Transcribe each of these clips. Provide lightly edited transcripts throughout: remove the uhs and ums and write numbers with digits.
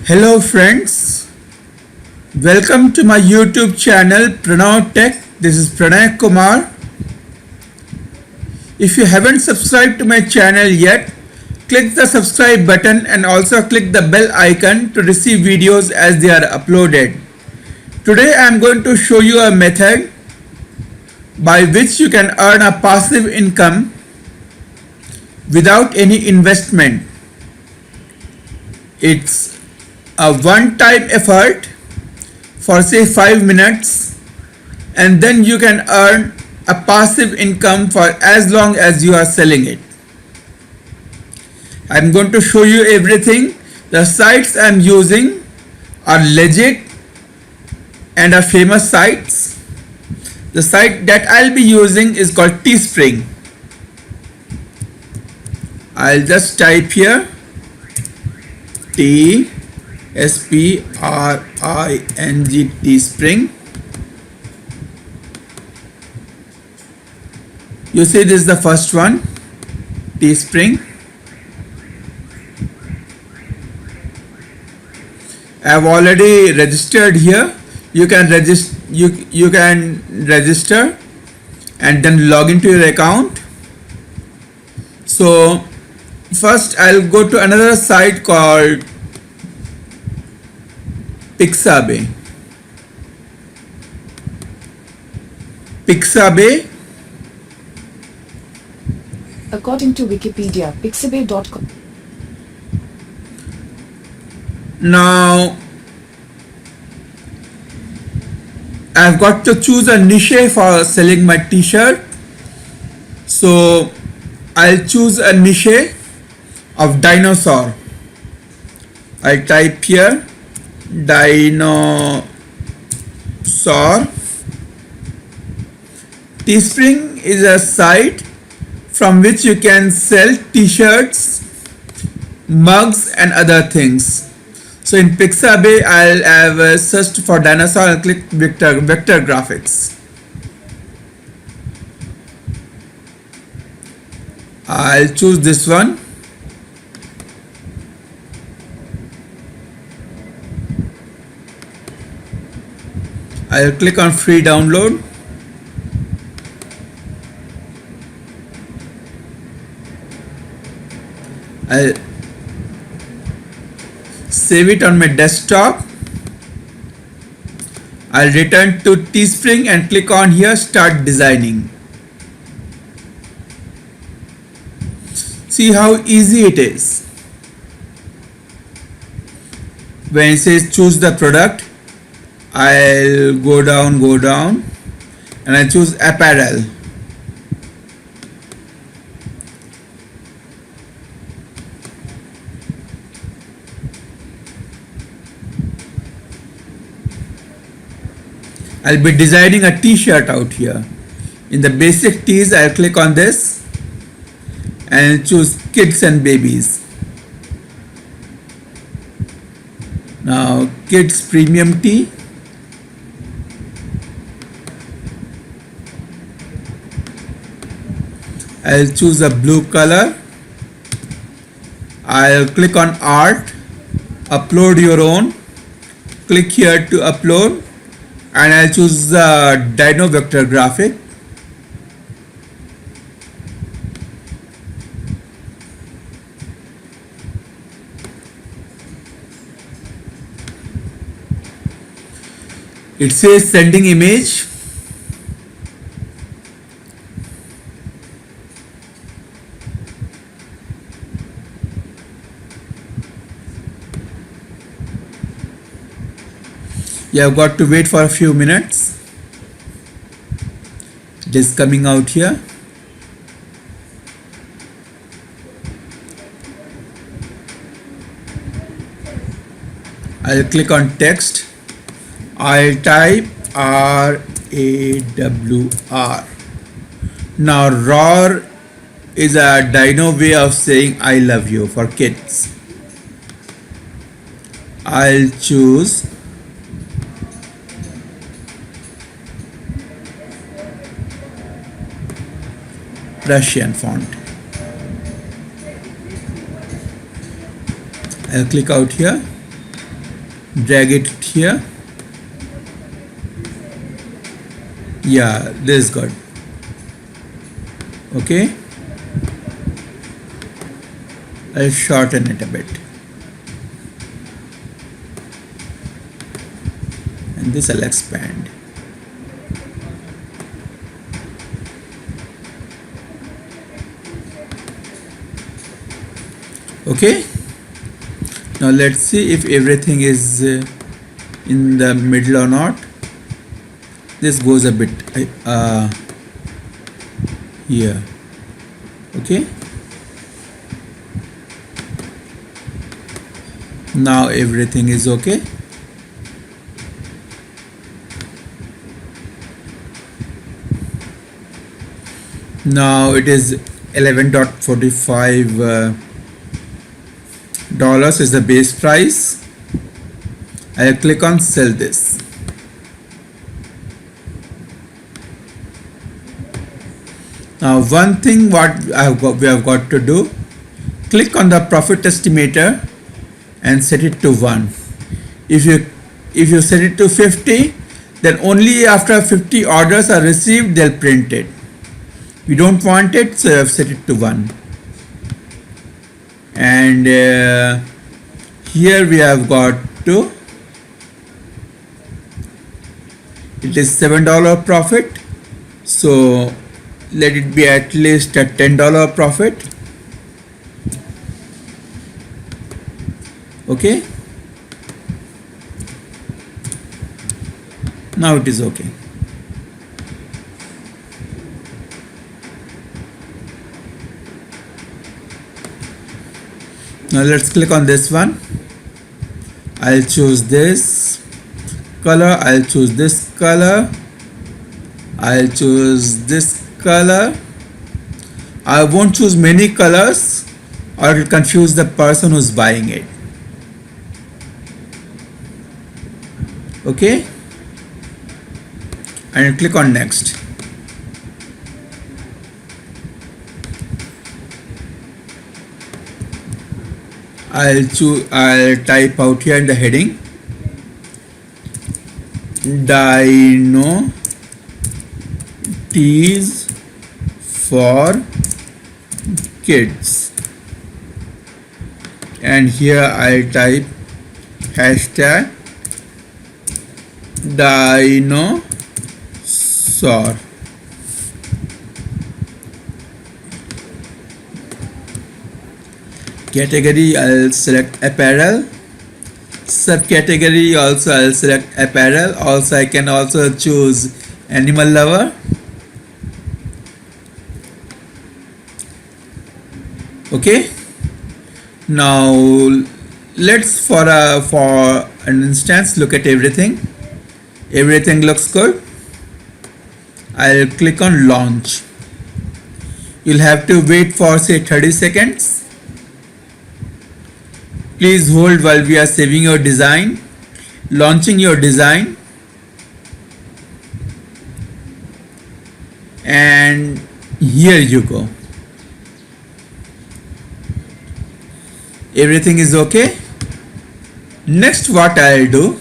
Hello friends, welcome to my YouTube channel Pranav Tech. This is Pranay Kumar. If you haven't subscribed to my channel yet, click the subscribe button and also click the bell icon to receive videos as they are uploaded. Today I am going to show you a method by which you can earn a passive income without any investment. It's a one-time effort for say 5 minutes, and then you can earn a passive income for as long as you are selling it. I'm going to show you everything. The sites I'm using are legit and are famous sites. The site that I'll be using is called Teespring. I'll just type here T Spring Teespring. You see, this is the first one, Teespring. I have already registered here. You can register and then log into your account. So first I'll go to another site called Pixabay. According to Wikipedia, Pixabay.com. Now I've got to choose a niche for selling my t-shirt. So I'll choose a niche of dinosaur. I'll type here dinosaur. Teespring is a site from which you can sell t-shirts, mugs and other things. So in Pixabay, I'll have searched for dinosaur and click vector graphics. I'll choose this one. I'll click on free download. I'll save it on my desktop. I'll return to Teespring and click on here start designing. See how easy it is. When it says choose the product, I'll go down and I choose apparel. I'll be designing a t-shirt out here. In the basic tees, I'll click on this and choose kids and babies. Now kids premium tee. I'll choose a blue color. I'll click on art, upload your own. Click here to upload and I'll choose the dino vector graphic. It says sending image. You have got to wait for a few minutes. It is coming out here. I'll click on text. I'll type RAWR. Now roar is a dino way of saying I love you for kids. I'll choose Russian font. I'll click out here. drag it here. Yeah, this is good. Okay, I'll shorten it a bit, and this I'll expand. Okay, now let's see if everything is in the middle or not. This goes a bit here. Okay, now everything is okay. Now it is 11.45 dollars is the base price. I'll click on sell this. Now one thing what we have got to do, click on the profit estimator and set it to 1. If you set it to 50, then only after 50 orders are received they'll print it. We don't want it, so I've set it to 1. And here we have got to, it is $7 profit, so let it be at least a $10 profit. Okay, now it is okay. Now let's click on this one. I'll choose this color, I'll choose this color, I'll choose this color. I won't choose many colors or it will confuse the person who's buying it. Okay, and click on next. I'll type out here in the heading Dino Teas for kids, and here I'll type hashtag dinosaur. Category I'll select apparel. Subcategory also I'll select apparel. Also I can also choose animal lover. Okay, now let's for an instance look at everything. Everything looks good. I'll click on launch. You'll have to wait for say 30 seconds. Please hold while we are saving your design, launching your design, and here you go. Everything is okay. Next what I'll do,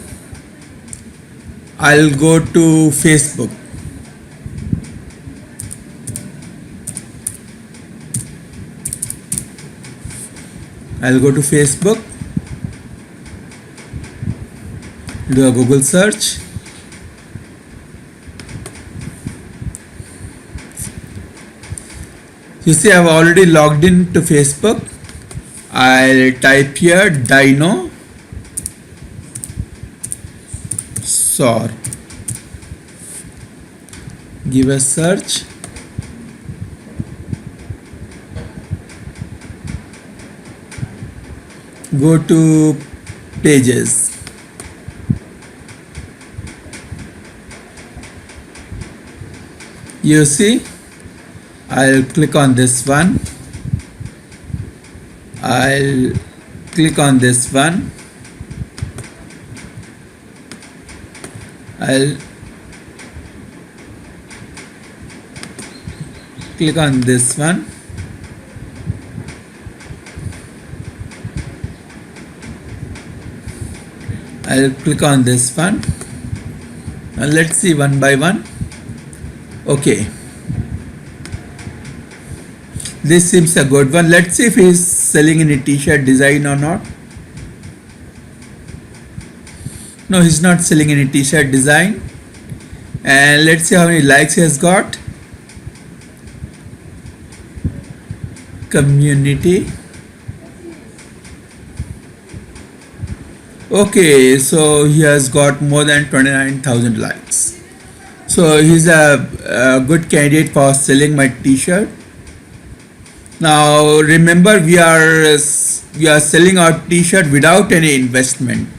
I'll go to Facebook. I'll go to Facebook, do a Google search. You see I've already logged in to Facebook. I'll type here dinosaur. Give a search. Go to pages. You see, I'll click on this one. I'll click on this one. I'll click on this one. I'll click on this one and let's see one by one. Okay, this seems a good one. Let's see if he's selling any t-shirt design or not. No, he's not selling any t-shirt design. And let's see how many likes he has got. Community. Okay, so he has got more than 29,000 likes. So he's a good candidate for selling my t-shirt. Now remember, we are selling our t-shirt without any investment.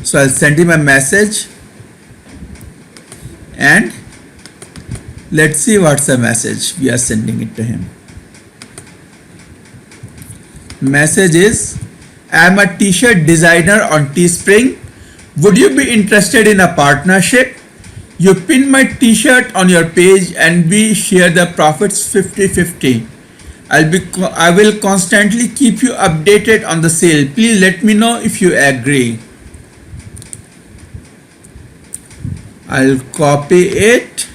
So I'll send him a message and let's see what's the message we are sending it to him. Message is, I'm a t-shirt designer on Teespring. Would you be interested in a partnership? You pin my t-shirt on your page and we share the profits 50-50. I will constantly keep you updated on the sale. Please let me know if you agree. I'll copy it.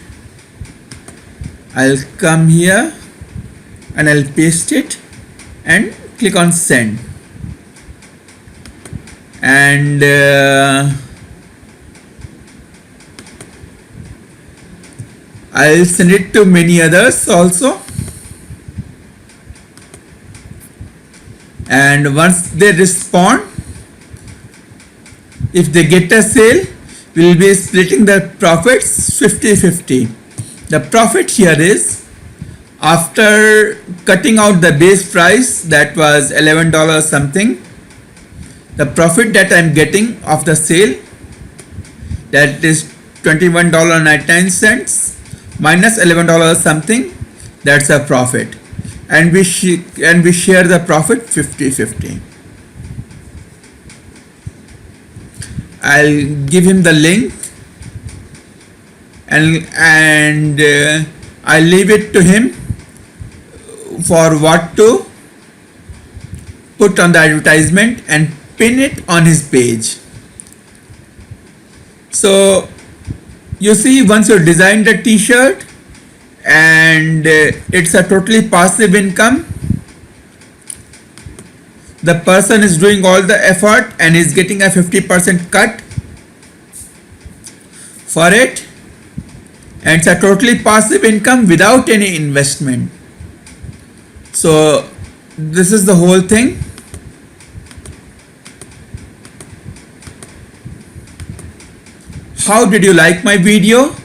I'll come here and I'll paste it and click on send. And I'll send it to many others also. And once they respond, if they get a sale, we'll be splitting the profits 50-50. The profit here is, after cutting out the base price that was $11 something, the profit that I'm getting of the sale, that is $21.99 minus $11 something, that's a profit. And we share the profit 50-50. I'll give him the link and I'll leave it to him for what to put on the advertisement and pin it on his page. So you see, once you design the t-shirt and it's a totally passive income, the person is doing all the effort and is getting a 50% cut for it, and it's a totally passive income without any investment. So this is the whole thing. How did you like my video?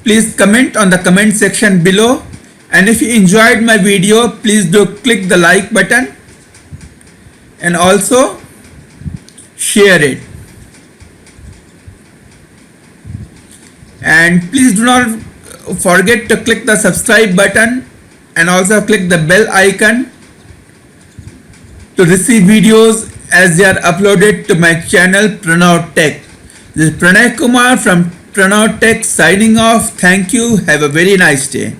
Please comment on the comment section below, and if you enjoyed my video, please do click the like button and also share it. And please do not forget to click the subscribe button and also click the bell icon to receive videos as they are uploaded to my channel Pranav Tech. This is Pranay Kumar from Pranav Tech signing off. Thank you. Have a very nice day.